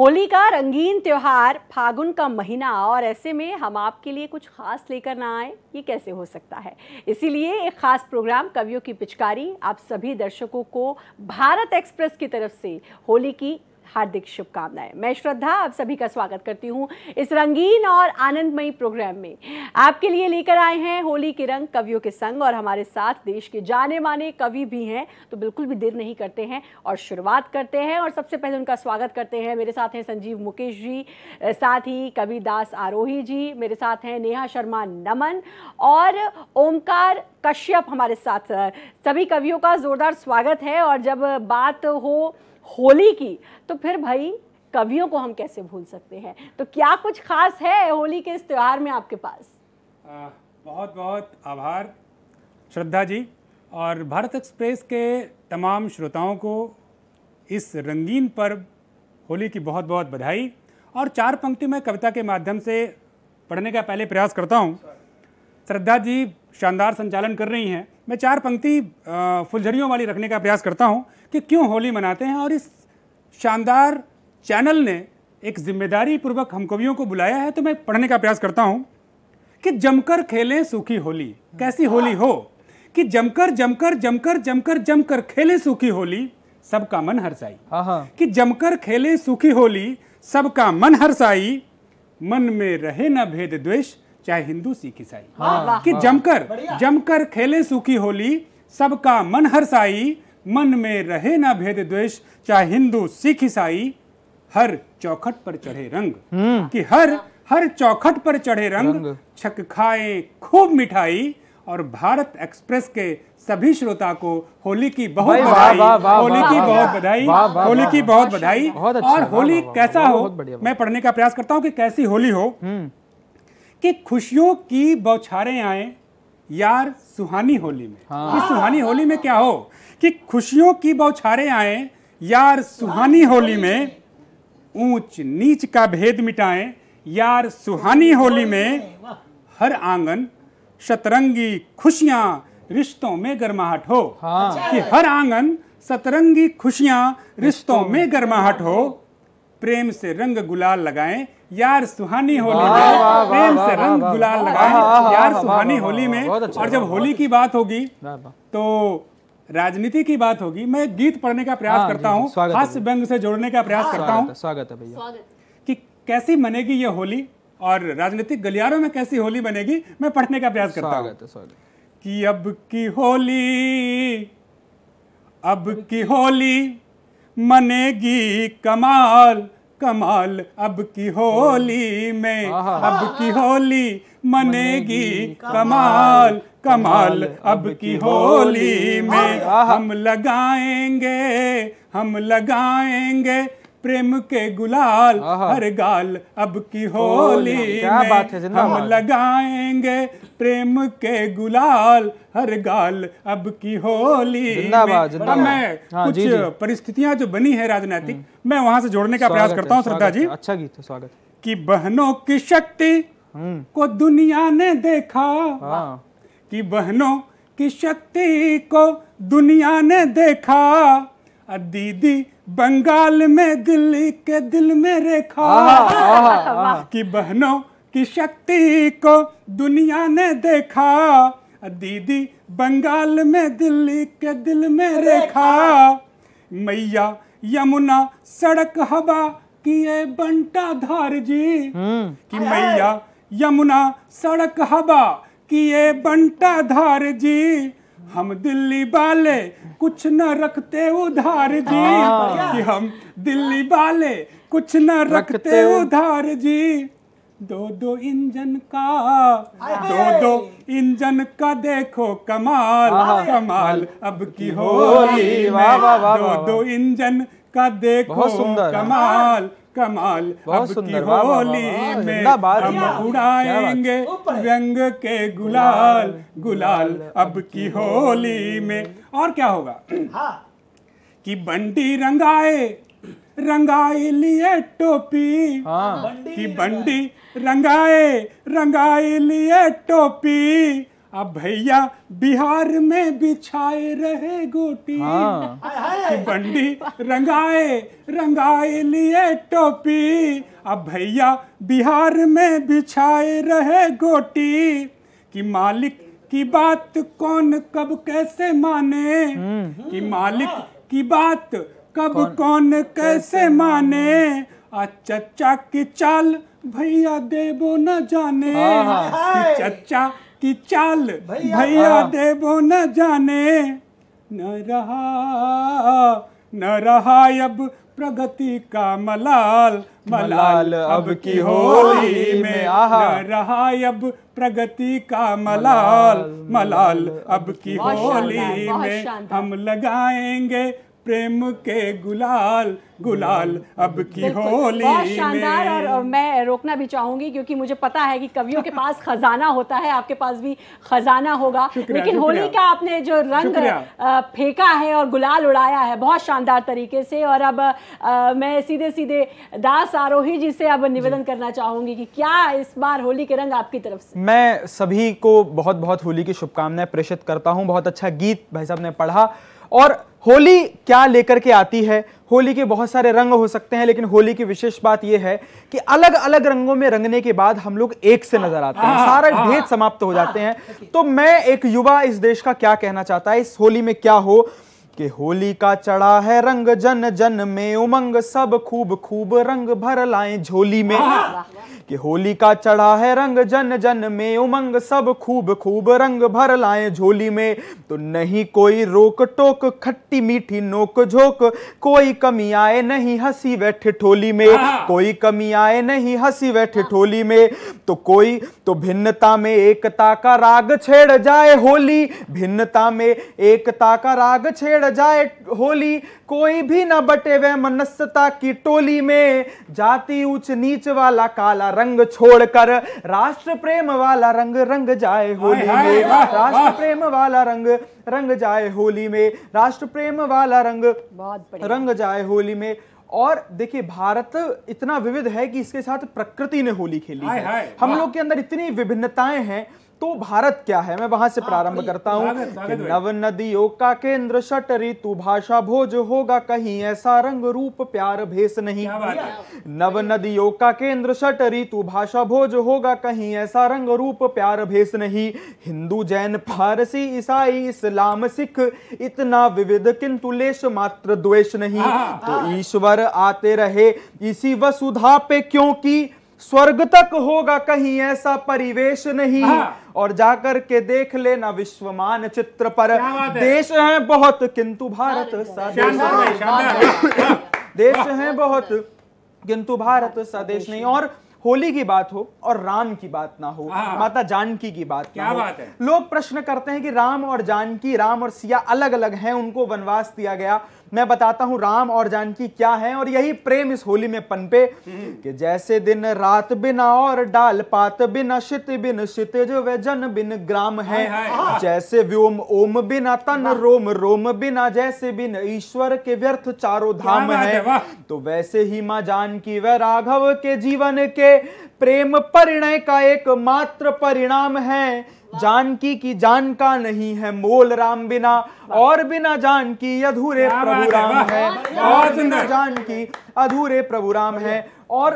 होली का रंगीन त्योहार, फागुन का महीना, और ऐसे में हम आपके लिए कुछ खास लेकर ना आए, ये कैसे हो सकता है। इसीलिए एक खास प्रोग्राम कवियों की पिचकारी आप सभी दर्शकों को भारत एक्सप्रेस की तरफ से होली की हार्दिक शुभकामनाएं। मैं श्रद्धा आप सभी का स्वागत करती हूं इस रंगीन और आनंदमयी प्रोग्राम में। आपके लिए लेकर आए हैं होली के रंग कवियों के संग, और हमारे साथ देश के जाने माने कवि भी हैं। तो बिल्कुल भी देर नहीं करते हैं और शुरुआत करते हैं। और सबसे पहले उनका स्वागत करते हैं। मेरे साथ हैं संजीव मुकेश जी, साथ ही कवि दास आरोही जी, मेरे साथ हैं नेहा शर्मा नमन और ओमकार कश्यप हमारे साथ। सभी कवियों का जोरदार स्वागत है। और जब बात हो होली की तो फिर भाई कवियों को हम कैसे भूल सकते हैं। तो क्या कुछ खास है होली के इस त्योहार में आपके पास? बहुत बहुत आभार श्रद्धा जी, और भारत एक्सप्रेस के तमाम श्रोताओं को इस रंगीन पर्व होली की बहुत बहुत बधाई। और चार पंक्ति मैं कविता के माध्यम से पढ़ने का पहले प्रयास करता हूँ। श्रद्धा जी शानदार संचालन कर रही हैं। मैं चार पंक्ति फुलझड़ियों वाली रखने का प्रयास करता हूँ कि क्यों होली मनाते हैं। और इस शानदार चैनल ने एक जिम्मेदारी पूर्वक हम कवियों को बुलाया है, तो मैं पढ़ने का प्रयास करता हूँ कि जमकर खेलें सूखी होली। कैसी होली हो कि जमकर जमकर जमकर जमकर जमकर खेलें सूखी होली, सबका मन हर्षाई। कि जमकर खेलें सूखी होली, सबका मन हर्षाई, मन में रहे न भेद द्वेष, चाहे हिंदू सिख ईसाई। कि जमकर जमकर खेले सूखी होली, सबका मन हर्षाई, मन में रहे ना भेद द्वेष, चाहे हिंदू सिख ईसाई, हर चौखट पर चढ़े रंग। कि हर चौखट पर चढ़े रंग, छक खाए खूब मिठाई। और भारत एक्सप्रेस के सभी श्रोता को होली की बहुत बधाई, होली की बहुत बधाई, होली की बहुत बधाई। और होली कैसा हो, मैं पढ़ने का प्रयास करता हूँ कि कैसी होली हो कि खुशियों की बौछारें आए यार सुहानी होली में। इस सुहानी होली में क्या हो कि खुशियों की बौछारें आए यार सुहानी होली में, ऊंच नीच का भेद मिटाएं यार सुहानी होली में, हर आंगन सतरंगी खुशियां रिश्तों में गर्माहट हो। कि हर आंगन सतरंगी खुशियां रिश्तों में गर्माहट हो, प्रेम से रंग गुलाल लगाएं यार सुहानी होली में, प्रेम से रंग गुलाल लगाएं यार सुहानी होली में। और जब होली की बात होगी तो राजनीति की बात होगी। मैं गीत पढ़ने का प्रयास करता हूँ, हास्य व्यंग से जोड़ने का प्रयास करता हूँ। स्वागत है भैया। कि कैसी मनेगी ये होली और राजनीतिक गलियारों में कैसी होली बनेगी, मैं पढ़ने का प्रयास करता हूँ। कि अब की होली मनेगी कमाल कमाल, अब की होली में, अब की होली मनेगी कमाल कमाल, अब की होली में, हम लगाएंगे प्रेम के गुलाल हर गाल, अब की होली में, हम लगाएंगे प्रेम के गुलाल हर गाल, अब की होली में। मैं कुछ परिस्थितियां जो बनी है राजनीतिक, मैं वहां से जोड़ने का प्रयास करता हूँ श्रद्धा जी। अच्छा गीत है, स्वागत। कि बहनों की शक्ति को दुनिया ने देखा, कि बहनों की शक्ति को दुनिया ने देखा, दीदी बंगाल में दिल्ली के दिल में रेखा। कि बहनों की शक्ति को दुनिया ने देखा, दीदी बंगाल में दिल्ली के दिल में रेखा, मैया यमुना सड़क हवा किए बंटा धार जी। कि मैया यमुना सड़क हवा किए बंटा धार जी, हम दिल्ली वाले कुछ न रखते उधार जी। कि हम दिल्ली वाले कुछ न रखते उधार जी, दो इंजन का देखो कमाल कमाल, अब की होली में, दो इंजन का देखो कमाल कमाल, अब की होली में, हम उड़ाएंगे रंग के गुलाल गुलाल, अब की होली में। और क्या होगा कि बंडी रंगाए लिए टोपी। कि बंडी रंगाए लिए टोपी, अब भैया बिहार में बिछाए रहे गोटी, कि बंडी रंगाए रंगाए लिए टोपी। अब भैया बिहार में बिछाए रहे गोटी, कि मालिक की बात कौन कब कैसे माने, कि मालिक की बात कब कौन कैसे माने। चच्चा की चाल भैया देबो न जाने, कि चच्चा की चाल भैया देबो न जाने। न रहा अब प्रगति का मलाल, मलाल अब की होली में। न रहा अब प्रगति का मलाल, मलाल अब की होली में। हम लगाएंगे प्रेम के गुलाल, गुलाल अब की होली बहुत शानदार। और मैं रोकना भी चाहूंगी क्योंकि मुझे पता है कि कवियों के पास खजाना होता है, आपके पास भी खजाना होगा, लेकिन होली का आपने जो रंग फेंका है और गुलाल उड़ाया है बहुत शानदार तरीके से। और अब मैं सीधे सीधे दास आरोही जी से अब निवेदन करना चाहूंगी कि क्या इस बार होली के रंग आपकी तरफ से? मैं सभी को बहुत बहुत होली की शुभकामनाएं प्रेषित करता हूं। बहुत अच्छा गीत भाई साहब ने पढ़ा। और होली क्या लेकर के आती है? होली के बहुत सारे रंग हो सकते हैं, लेकिन होली की विशेष बात यह है कि अलग अलग रंगों में रंगने के बाद हम लोग एक से नजर आते हैं, सारे भेद समाप्त हो जाते हैं। तो मैं एक युवा इस देश का क्या कहना चाहता है इस होली में क्या हो कि होली का चढ़ा है रंग जन जन में उमंग, सब खूब खूब रंग भर लाएं झोली में। कि होली का चढ़ा है रंग जन जन में उमंग, सब खूब खूब रंग भर लाएं झोली में। तो नहीं कोई रोक टोक, खट्टी मीठी नोक झोंक, कोई कमी आए नहीं हंसी व ठिठोली में। कोई कमी आए नहीं हंसी व ठिठोली में। तो कोई तो भिन्नता में एकता का राग छेड़ जाए होली, भिन्नता में एकता का राग छेड़ जाए होली। कोई भी न बटे वह मनस्सता की टोली में। जाति ऊंच नीच वाला काला रंग छोड़कर राष्ट्र प्रेम वाला रंग रंग जाए होली में। राष्ट्र प्रेम वाला रंग रंग जाए होली में। राष्ट्र प्रेम वाला रंग रंग जाए होली में। और देखिए भारत इतना विविध है कि इसके साथ प्रकृति ने होली खेली है। हम लोग के अंदर इतनी विभिन्नताएं हैं। तो भारत क्या है, मैं वहां से प्रारंभ करता हूं कि नव नदियों का केंद्र षट ऋतु भाषा भोज, होगा कहीं ऐसा रंग रूप प्यार भेष नहीं। नव नदियों का केंद्र षट ऋतु भाषा भोज, होगा कहीं ऐसा रंग रूप प्यार भेष नहीं। हिंदू जैन फारसी ईसाई इस्लाम सिख, इतना विविध किंतु लेश मात्र द्वेष नहीं। तो ईश्वर आते रहे इसी वसुधा पे, क्योंकि स्वर्ग तक होगा कहीं ऐसा परिवेश नहीं। और जाकर के देख लेना विश्व मानचित्र पर, देश है बहुत किंतु भारत सा देश नहीं। देश है बहुत किंतु भारत सा देश नहीं। और होली की बात हो और राम की बात ना हो, माता जानकी की बात ना हो। बात है? लोग प्रश्न करते हैं कि राम और जानकी, राम और सिया अलग अलग हैं, उनको वनवास दिया गया। मैं बताता हूं राम और जानकी क्या है, और यही प्रेम इस होली में पनपे कि जैसे दिन रात बिना और डाल पात बिना, शित बिन क्षितिज व जन बिन ग्राम है। जैसे व्योम ओम बिना तन रोम रोम बिना, जैसे बिन ईश्वर के व्यर्थ चारों धाम है। तो वैसे ही मां जानकी व राघव के जीवन के प्रेम परिणय का एक मात्र परिणाम है। जानकी की जान का नहीं है मोल राम बिना, और बिना जानकी अधूरे प्रभु राम है। और बिना जानकी अधूरे प्रभु राम है। और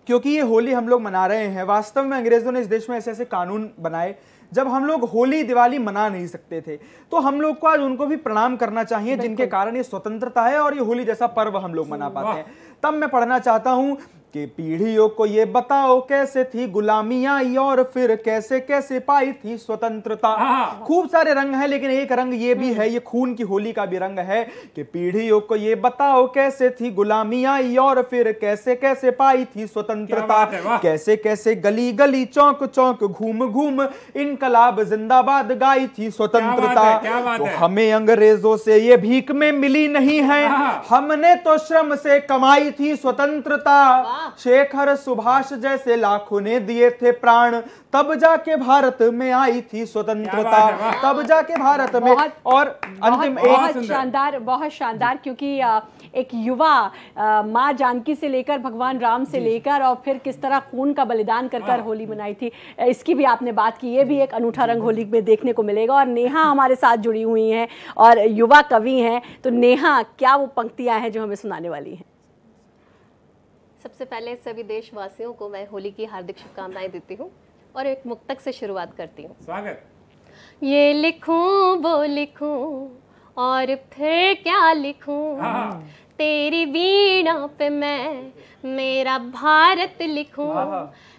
क्योंकि ये होली हम लोग मना रहे हैं, वास्तव में अंग्रेजों ने इस देश में ऐसे ऐसे कानून बनाए जब हम लोग होली दिवाली मना नहीं सकते थे, तो हम लोग को आज उनको भी प्रणाम करना चाहिए जिनके कारण ये स्वतंत्रता है और ये होली जैसा पर्व हम लोग मना पाते हैं। तब मैं पढ़ना चाहता हूं कि पीढ़ियों को ये बताओ कैसे थी गुलामी आई और फिर कैसे कैसे पाई थी स्वतंत्रता। खूब सारे रंग हैं, लेकिन एक रंग ये भी है, ये खून की होली का भी रंग है कि पीढ़ियों को ये बताओ कैसे थी गुलामी आई और फिर कैसे कैसे पाई थी स्वतंत्रता। कैसे कैसे गली गली चौक चौक घूम घूम इनकलाब जिंदाबाद गाई थी स्वतंत्रता। तो हमें अंग्रेजों से ये भीख में मिली नहीं है, हमने तो श्रम से कमाई थी स्वतंत्रता। शेखर सुभाष जैसे लाखों ने दिए थे प्राण, तब जाके भारत में आई थी स्वतंत्रता, तब जाके भारत में। और अंतिम बहुत शानदार, क्योंकि एक युवा माँ जानकी से लेकर भगवान राम से लेकर और फिर किस तरह खून का बलिदान कर होली मनाई थी, इसकी भी आपने बात की। ये भी एक अनूठा रंग होली में देखने को मिलेगा। और नेहा हमारे साथ जुड़ी हुई हैं और युवा कवि हैं, तो नेहा, क्या वो पंक्तियां हैं जो हमें सुनाने वाली हैं? सबसे पहले सभी देशवासियों को मैं होली की हार्दिक शुभकामनाएं देती हूँ और एक मुक्तक से शुरुआत करती हूँ। स्वागत। ये लिखूं वो लिखूं और फिर क्या लिखूं, तेरी वीणा पे मैं मेरा भारत लिखूं,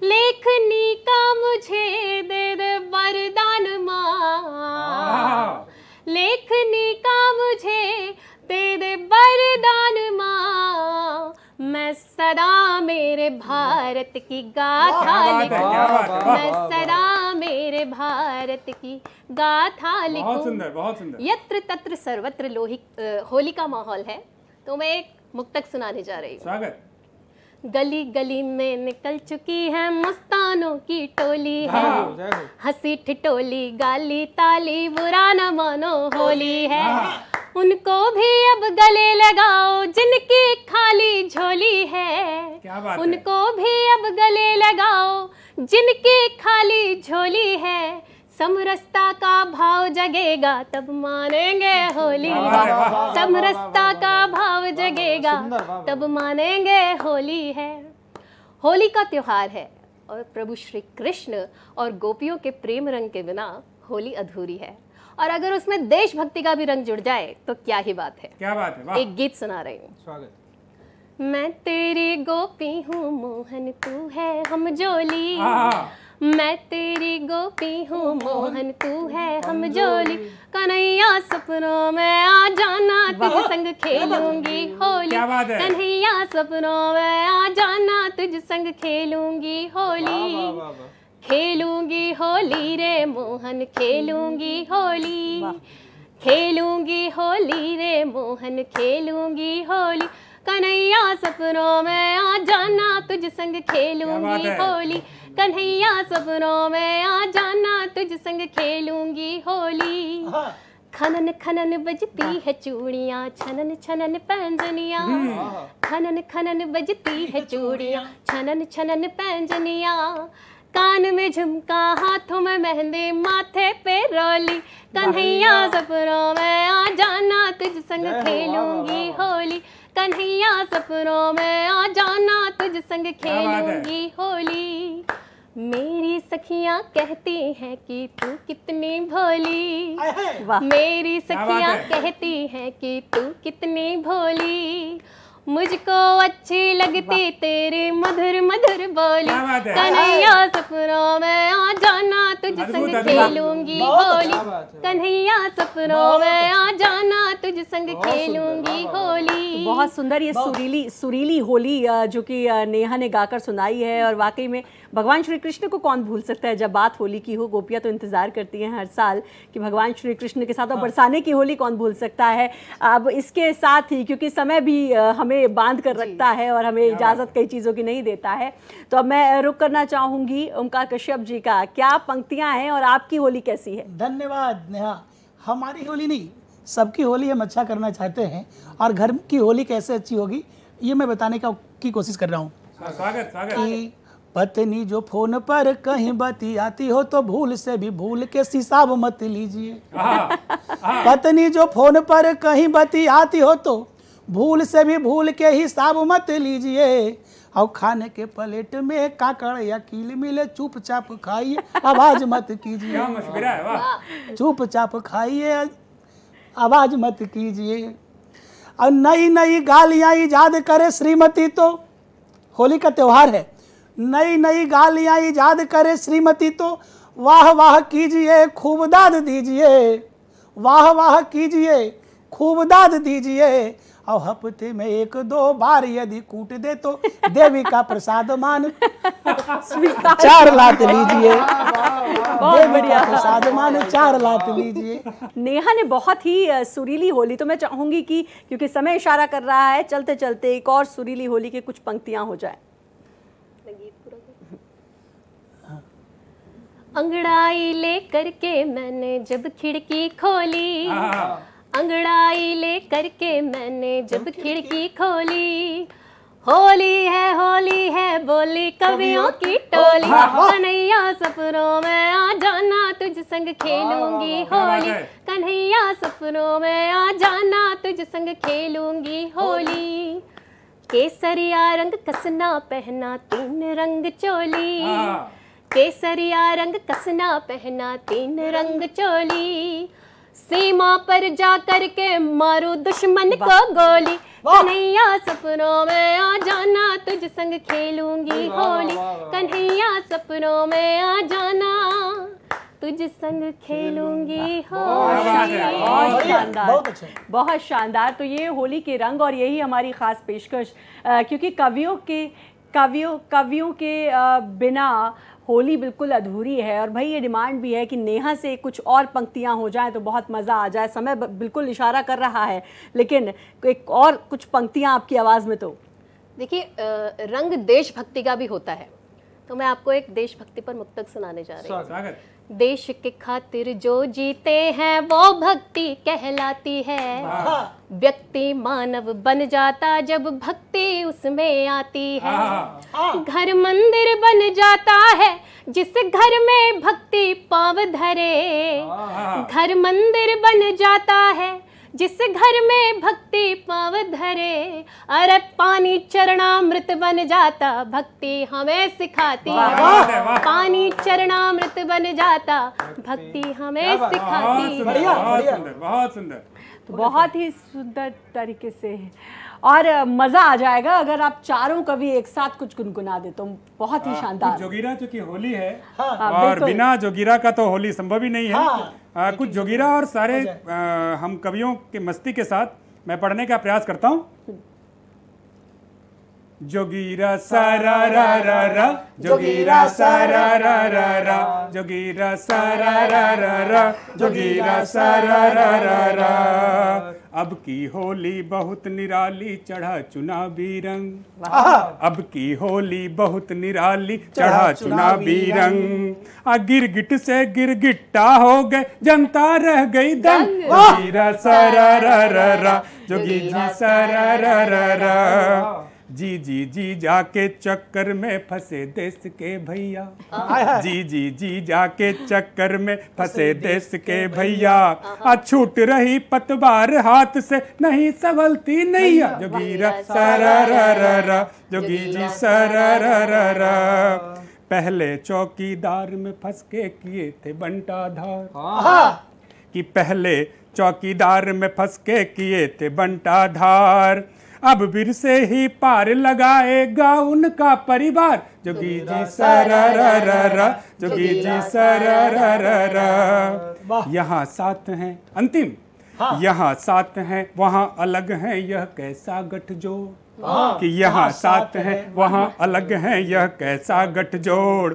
लेखनी का मुझे दे दे वरदान माँ, लेखनी का मुझे दे दे वरदान माँ, मैं सदा मेरे भारत की गाथा लिखूं, मैं सदा मेरे भारत की गाथा लिखूं। बहुत सुंदर, बहुत सुंदर। यत्र तत्र सर्वत्र होली का माहौल है, तो मैं एक मुक्तक सुनाने जा रही हूँ। स्वागत। गली गली में निकल चुकी है मस्तानों की टोली है, हंसी ठिठोली गाली ताली बुरा न मानो होली है, उनको भी अब गले लगाओ जिनकी खाली झोली है, क्या बात उनको भी अब गले लगाओ जिनकी खाली झोली है, समरसता का भाव जगेगा तब मानेंगे होली, समरसता का भाव जगेगा तब मानेंगे होली है। होली का त्योहार है और प्रभु श्री कृष्ण और गोपियों के प्रेम रंग के बिना होली अधूरी है, और अगर उसमें देशभक्ति का भी रंग जुड़ जाए तो क्या ही बात है। क्या बात है, वाह। एक गीत सुना रही हूँ। स्वागत। मैं तेरी गोपी हूँ मोहन तू है हम जोली, मैं तेरी गोपी हूँ मोहन तू है हम जोली, कन्हैया सपनों में आ जाना तुझ संग खेलूंगी होली, कन्हैया सपनों में आ जाना तुझ संग खेलूंगी होली, खेलूंगी होली रे मोहन खेलूंगी होली, खेलूंगी होली रे मोहन खेलूंगी होली, कन्हैया सपनों में आ जाना तुझ संग खेलूंगी होली, कन्हैया सपनों में आ जाना तुझ संग खेलूंगी होली। खनन खनन बजती है चूड़ियाँ छनन छनन पैंजनियाँ, खनन खनन बजती है चूड़ियाँ छनन छनन पैंजनियाँ, कान में झुमका हाथों में मेहंदी माथे पे रोली, कन्हैया सपनों में आ जाना तुझ संग खेलूंगी होली, कन्हैया सपनों में आ जाना तुझ संग खेलूंगी होली। मेरी सखियां कहती हैं कि तू कितनी भोली, मेरी सखियां कहती हैं कि तू कितनी भोली, मुझको अच्छी लगती तेरी मधुर मधुर बोली, कन्हैया सपनों में आ जाना तुझ संग खेलूंगी होली, कन्हैया सपनों में आ जाना तुझ संग खेलूंगी होली। बहुत सुंदर ये सुरीली होली जो कि नेहा ने गाकर सुनाई है, और वाकई में भगवान श्री कृष्ण को कौन भूल सकता है। जब बात होली की हो, गोपियाँ तो इंतजार करती हैं हर साल कि भगवान श्री कृष्ण के साथ, और बरसाने की होली कौन भूल सकता है। अब इसके साथ ही, क्योंकि समय भी हमें बांध कर रखता है और हमें इजाज़त कई चीज़ों की नहीं देता है, तो अब मैं रुक करना चाहूँगी ओमकार कश्यप जी का। क्या पंक्तियाँ हैं और आपकी होली कैसी है? धन्यवाद नेहा। हमारी होली नहीं, सबकी होली हम अच्छा करना चाहते हैं, और घर की होली कैसे अच्छी होगी ये मैं बताने की कोशिश कर रहा हूँ। स्वागत स्वागत। पत्नी जो फोन पर कहीं बतियाती हो तो भूल से भी भूल के हिसाब मत लीजिए, पत्नी जो फोन पर कहीं बतियाती हो तो भूल से भी भूल के हिसाब मत लीजिए, और खाने के प्लेट में काकड़ या कील मिले चुपचाप खाइए आवाज मत कीजिए, चुपचाप खाइए आवाज मत कीजिए। और नई नई गालियाँ ईजाद करे श्रीमती, तो होली का त्योहार है, नई नई गालियाँ ईजाद करे श्रीमती तो वाह वाह कीजिए खूब दाद दीजिए, वाह वाह कीजिए खूब दाद दीजिए, और हफ्ते में 1-2 बार यदि कूट दे तो देवी का प्रसाद मान 4 लात लीजिए, देवी का प्रसाद मान 4 लात लीजिए। नेहा ने बहुत ही सुरीली होली, तो मैं चाहूंगी कि क्योंकि समय इशारा कर रहा है, चलते चलते एक और सुरीली होली की कुछ पंक्तियां हो जाए। गीत पूरा कर। अंगड़ाई ले करके मैंने जब खिड़की खोली, अंगड़ाई ले करके मैंने जब खिड़की खोली, होली है बोली कवियों की टोली, कन्हैया सपनों में आ जाना तुझ संग खेलूंगी होली, कन्हैया सपनों में आ जाना तुझ संग खेलूंगी होली। केसरिया रंग कसना पहना 3 रंग चोली, केसरिया रंग कसना पहना 3 रंग चोली, सीमा पर जा करके मारू दुश्मन को गोली, कन्हैया सपनों में आ जाना तुझ संग खेलूंगी होली, कन्हैया सपनों में आ जाना तुझ संग खेलूंगी होली। बहुत शानदार, बहुत अच्छा। बहुत शानदार। तो ये होली के रंग और यही हमारी खास पेशकश, क्योंकि कवियों के बिना होली बिल्कुल अधूरी है। और भाई ये डिमांड भी है कि नेहा से कुछ और पंक्तियाँ हो जाएं तो बहुत मज़ा आ जाए। समय बिल्कुल इशारा कर रहा है, लेकिन एक और कुछ पंक्तियाँ आपकी आवाज़ में। तो देखिए, रंग देशभक्ति का भी होता है, तो मैं आपको एक देशभक्ति पर मुक्तक सुनाने जा रही हूँ। देश के खातिर जो जीते हैं वो भक्ति कहलाती है, व्यक्ति मानव बन जाता जब भक्ति उसमें आती है, घर मंदिर बन जाता है जिस घर में भक्ति पाँव धरे, घर मंदिर बन जाता है जिस घर में भक्ति पाँव धरे, अरे पानी चरणामृत बन जाता भक्ति हमें सिखाती है, पानी चरणामृत बन जाता भक्ति हमें सिखाती है। बहुत सुंदर। तो बहुत ही सुंदर तरीके से, और मज़ा आ जाएगा अगर आप चारों कवि एक साथ कुछ गुनगुना दे तो बहुत ही शानदार। जोगीरा चूंकि होली है, हाँ, और बिना जोगीरा का तो होली संभव ही नहीं है। कुछ जोगीरा और सारे हम कवियों के मस्ती के साथ मैं पढ़ने का प्रयास करता हूँ। जोगीरा सारा रा रा रा, जोगीरा सारा रा रा रा, जोगीरा सारा रा रा रा, जोगीरा सारा रा रा रा। अब की होली बहुत निराली चढ़ा चुनावी रंग, अब की होली बहुत निराली चढ़ा चुनावी रंग, गिरगिट से गिरगिट्टा हो गए जनता रह गई दंग, जोगीरा सारा रा रा रा, जोगी जी सारा रा रा रा। जी जी जी जाके चक्कर में फंसे देश के भैया, जी जी जी जाके चक्कर में फंसे देश के भैया, छूट रही पतवार हाथ से नहीं संभलती नैया, जोगीरा सारा रा रा रा, जोगी जी सारा रा रा रा। पहले चौकीदार में फंस के किए थे बंटाधार, कि पहले चौकीदार में फंस के किए थे बंटाधार, अब बिर से ही पार लगाएगा उनका परिवार, जोगी जी सारा रा रा रा, जोगी जी सारा रा रा रा। यहाँ साथ हैं अंतिम, यहाँ साथ हैं वहाँ अलग हैं, यह कैसा गठजोड़, कि यहाँ साथ हैं वहाँ अलग हैं, यह कैसा गठजोड़,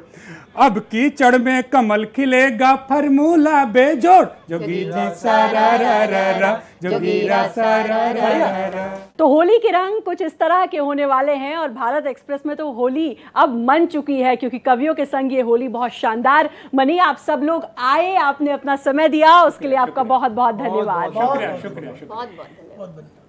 अब कीचड़ में कमल खिलेगा फॉर्मूला बेजोड़, जोगी जी सारा रा रा रा, जोगीरा सारा रा रा रा। तो होली के रंग कुछ इस तरह के होने वाले हैं, और भारत एक्सप्रेस में तो होली अब मन चुकी है, क्योंकि कवियों के संग ये होली बहुत शानदार मनी। आप सब लोग आए, आपने अपना समय दिया, उसके लिए आपका बहुत बहुत धन्यवाद। शुक्रिया शुक्रिया शुक्रिया। बहुत बहुत धन्यवाद।